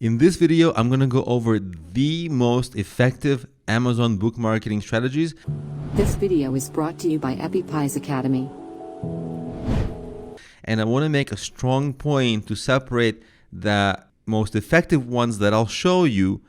In this video, I'm going to go over the most effective Amazon book marketing strategies. This video is brought to you by EpiPies Academy. And I want to make a strong point to separate the most effective ones that I'll show you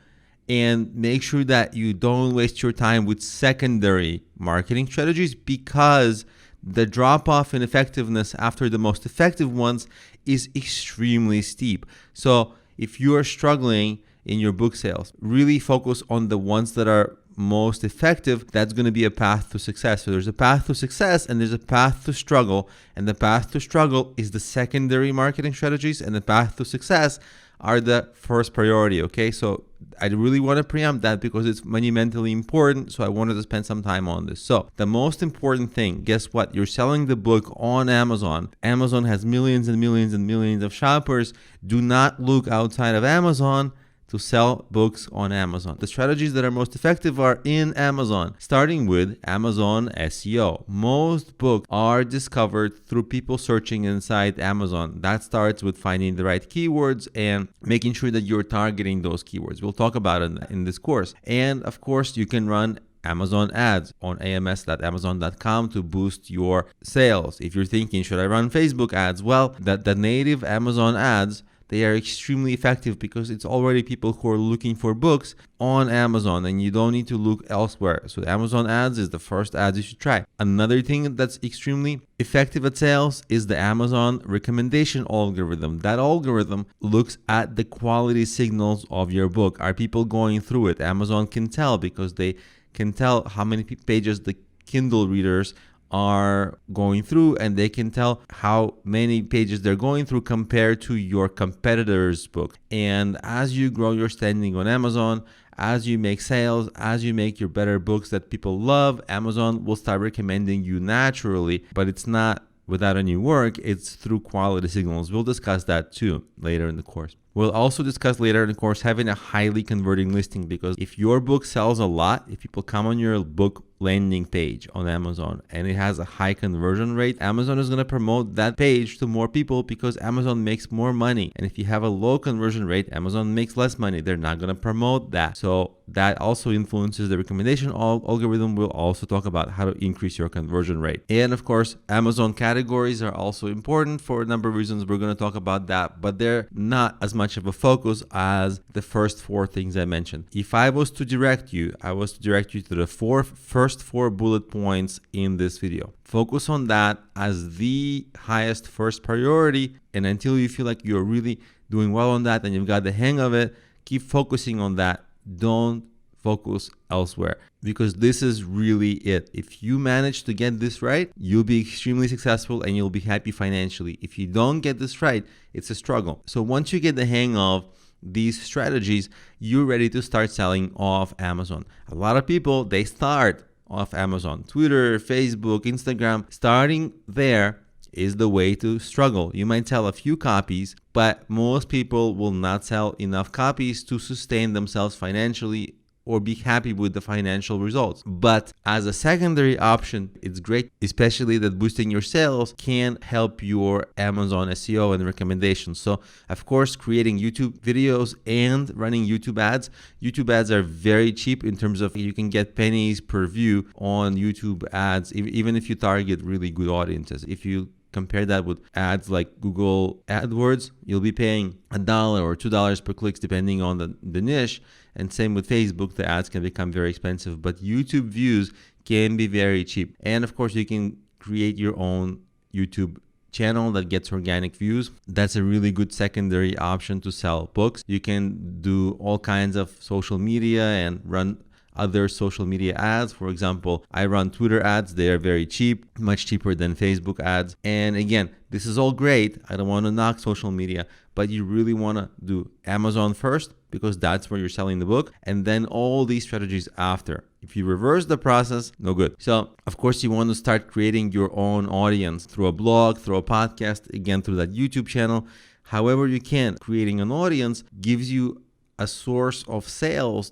and make sure that you don't waste your time with secondary marketing strategies, because the drop off in effectiveness after the most effective ones is extremely steep. So if you are struggling in your book sales, really focus on the ones that are most effective. That's going to be a path to success. So there's a path to success and there's a path to struggle. And the path to struggle is the secondary marketing strategies, and the path to success are the first priority. Okay, so I really want to preempt that because it's monumentally important. So I wanted to spend some time on this. So the most important thing, guess what? You're selling the book on Amazon. Amazon has millions and millions and millions of shoppers. Do not look outside of Amazon to sell books on Amazon. The strategies that are most effective are in Amazon, starting with Amazon SEO. Most books are discovered through people searching inside Amazon. That starts with finding the right keywords and making sure that you're targeting those keywords. We'll talk about it in this course. And of course, you can run Amazon ads on ams.amazon.com to boost your sales. If you're thinking, should I run Facebook ads? Well, the native Amazon ads, they are extremely effective because it's already people who are looking for books on Amazon and you don't need to look elsewhere. So Amazon ads is the first ads you should try. Another thing that's extremely effective at sales is the Amazon recommendation algorithm. That algorithm looks at the quality signals of your book. Are people going through it? Amazon can tell because they can tell how many pages the Kindle readers are going through, and they can tell how many pages they're going through compared to your competitor's book. And as you grow your standing on Amazon, as you make sales, as you make your better books that people love, Amazon will start recommending you naturally, but it's not without any work, it's through quality signals. We'll discuss that too later in the course. We'll also discuss later in the course having a highly converting listing, because if your book sells a lot, if people come on your book landing page on Amazon and it has a high conversion rate, Amazon is going to promote that page to more people because Amazon makes more money. And if you have a low conversion rate, Amazon makes less money. They're not going to promote that. So that also influences the recommendation algorithm. We'll also talk about how to increase your conversion rate. And of course, Amazon categories are also important for a number of reasons. We're going to talk about that, but they're not as much of a focus as the first four things I mentioned. If I was to direct you, to the first four bullet points in this video. Focus on that as the highest first priority, and until you feel like you're really doing well on that and you've got the hang of it, keep focusing on that. Don't focus elsewhere, because this is really it. If you manage to get this right, you'll be extremely successful and you'll be happy financially. If you don't get this right, it's a struggle. So once you get the hang of these strategies, you're ready to start selling off Amazon. A lot of people, they start off Amazon, Twitter, Facebook, Instagram. Starting there is the way to struggle. You might sell a few copies, but most people will not sell enough copies to sustain themselves financially or be happy with the financial results. But as a secondary option, it's great, especially that boosting your sales can help your Amazon SEO and recommendations. So of course, creating YouTube videos and running YouTube ads. YouTube ads are very cheap in terms of you can get pennies per view on YouTube ads, even if you target really good audiences. If you compare that with ads like Google AdWords, you'll be paying $1 or $2 per click depending on the niche. And same with Facebook, the ads can become very expensive, but YouTube views can be very cheap. And of course, you can create your own YouTube channel that gets organic views. That's a really good secondary option to sell books. You can do all kinds of social media and run other social media ads. For example, I run Twitter ads. They are very cheap, much cheaper than Facebook ads. And again, this is all great. I don't want to knock social media, but you really want to do Amazon first because that's where you're selling the book, and then all these strategies after. If you reverse the process, no good. So of course, you want to start creating your own audience through a blog, through a podcast, again, through that YouTube channel. However you can, creating an audience gives you a source of sales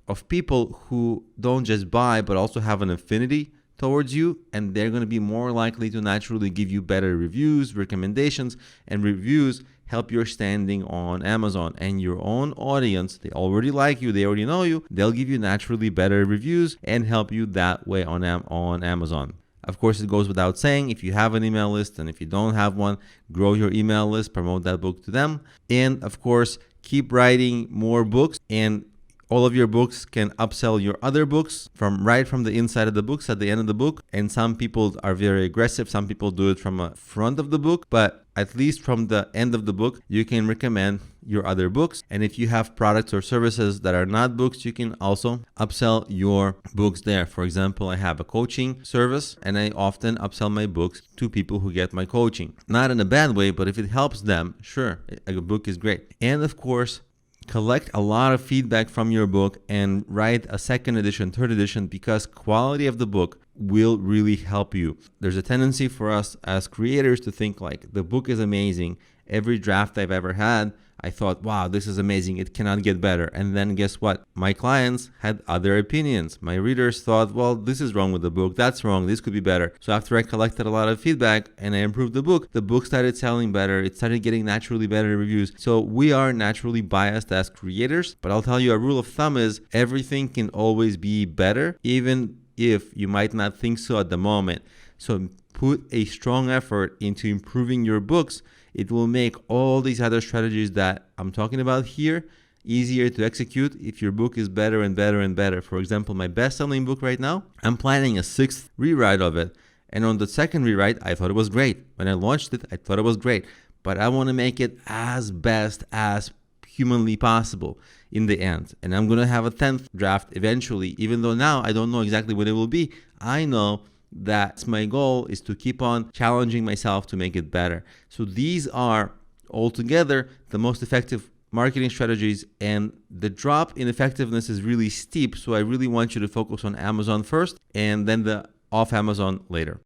of people who don't just buy, but also have an affinity towards you, and they're going to be more likely to naturally give you better reviews, recommendations, and reviews help your standing on Amazon. And your own audience, they already like you, they already know you, they'll give you naturally better reviews and help you that way on Amazon. Of course, it goes without saying, if you have an email list, and if you don't have one, grow your email list, promote that book to them. And of course, keep writing more books, and all of your books can upsell your other books right from the inside of the books at the end of the book. And some people are very aggressive. Some people do it from the front of the book, but at least from the end of the book, you can recommend your other books. And if you have products or services that are not books, you can also upsell your books there. For example, I have a coaching service, and I often upsell my books to people who get my coaching. Not in a bad way, but if it helps them, sure, a book is great. And of course, collect a lot of feedback from your book and write a second edition, third edition, because quality of the book will really help you. There's a tendency for us as creators to think like the book is amazing. Every draft I've ever had, I thought, wow, this is amazing. It cannot get better. And then guess what? My clients had other opinions. My readers thought, well, this is wrong with the book. That's wrong. This could be better. So after I collected a lot of feedback and I improved the book started selling better. It started getting naturally better reviews. So we are naturally biased as creators. But I'll tell you, a rule of thumb is everything can always be better, even if you might not think so at the moment. So put a strong effort into improving your books. It will make all these other strategies that I'm talking about here easier to execute if your book is better and better and better. For example, my best-selling book right now, I'm planning a 6th rewrite of it. And on the second rewrite, I thought it was great. When I launched it, I thought it was great. But I want to make it as best as humanly possible in the end. And I'm going to have a 10th draft eventually, even though now I don't know exactly what it will be. I know that's my goal, is to keep on challenging myself to make it better. So these are altogether the most effective marketing strategies, and the drop in effectiveness is really steep. So I really want you to focus on Amazon first and then the off Amazon later.